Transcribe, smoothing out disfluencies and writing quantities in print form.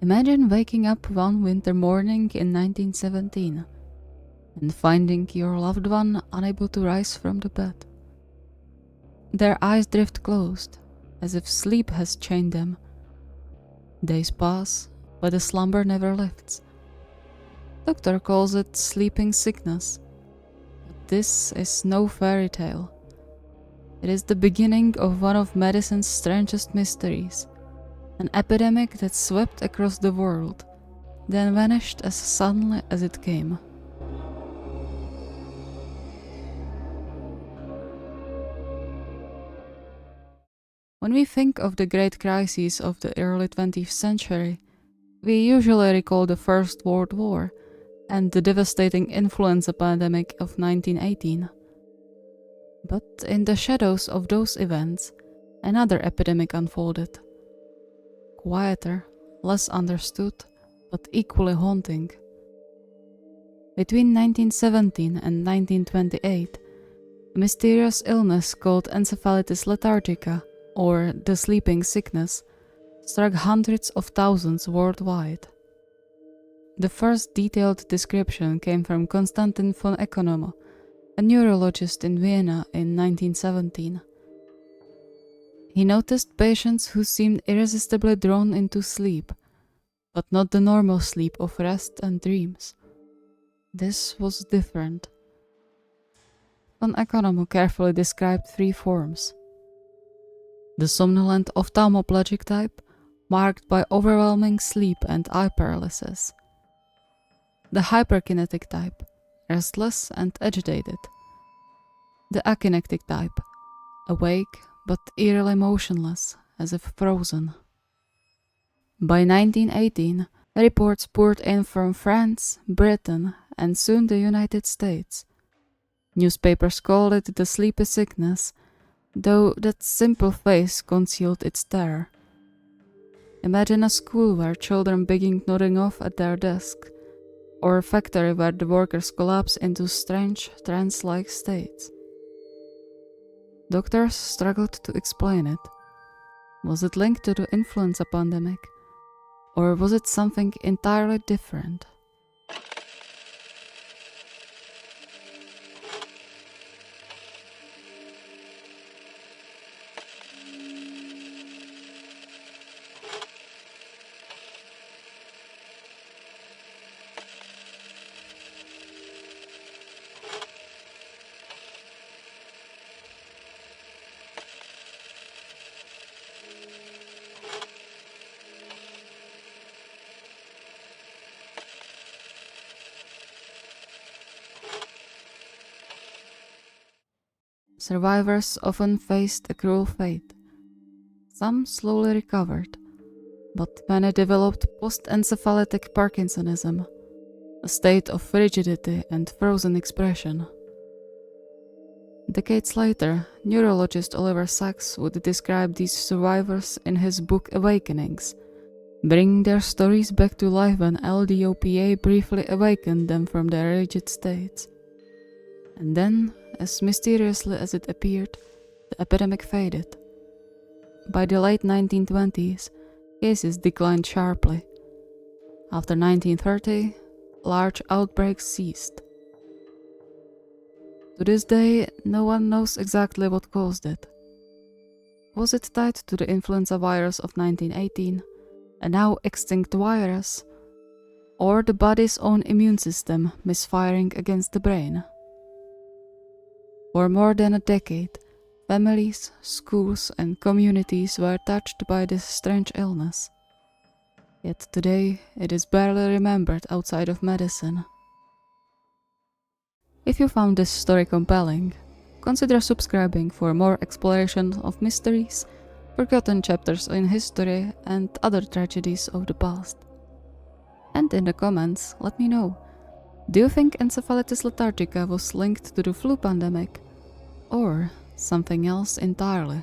Imagine waking up one winter morning in 1917 and finding your loved one unable to rise from the bed. Their eyes drift closed, as if sleep has chained them. Days pass, but the slumber never lifts. Doctor calls it sleeping sickness, but this is no fairy tale. It is the beginning of one of medicine's strangest mysteries, an epidemic that swept across the world, then vanished as suddenly as it came. When we think of the great crises of the early 20th century, we usually recall the First World War and the devastating influenza pandemic of 1918. But in the shadows of those events, another epidemic unfolded. Quieter, less understood, but equally haunting. Between 1917 and 1928, a mysterious illness called Ecephalitis letargica, or the sleeping sickness, struck hundreds of thousands worldwide. The first detailed description came from Konstantin von Economo, a neurologist in Vienna in 1917. He noticed patients who seemed irresistibly drawn into sleep, but not the normal sleep of rest and dreams. This was different. Von Economo carefully described three forms: the somnolent ophthalmoplegic type, marked by overwhelming sleep and eye paralysis; the hyperkinetic type, restless and agitated; the akinetic type, awake but eerily motionless, as if frozen. By 1918, reports poured in from France, Britain, and soon the United States. Newspapers called it the sleepy sickness, though that simple phrase concealed its terror. Imagine a school where children begin nodding off at their desk, or a factory where the workers collapse into strange, trance-like states. Doctors struggled to explain it. Was it linked to the influenza pandemic, or was it something entirely different? Survivors often faced a cruel fate. Some slowly recovered, but many developed post-encephalitic Parkinsonism, a state of rigidity and frozen expression. Decades later, neurologist Oliver Sacks would describe these survivors in his book Awakenings, bringing their stories back to life when LDOPA briefly awakened them from their rigid states. And then, as mysteriously as it appeared, the epidemic faded. By the late 1920s, cases declined sharply. After 1930, large outbreaks ceased. To this day, no one knows exactly what caused it. Was it tied to the influenza virus of 1918, a now extinct virus, or the body's own immune system misfiring against the brain? For more than a decade, families, schools, and communities were touched by this strange illness. Yet today, it is barely remembered outside of medicine. If you found this story compelling, consider subscribing for more exploration of mysteries, forgotten chapters in history, and other tragedies of the past. And in the comments, let me know, do you think Encephalitis lethargica was linked to the flu pandemic, or something else entirely?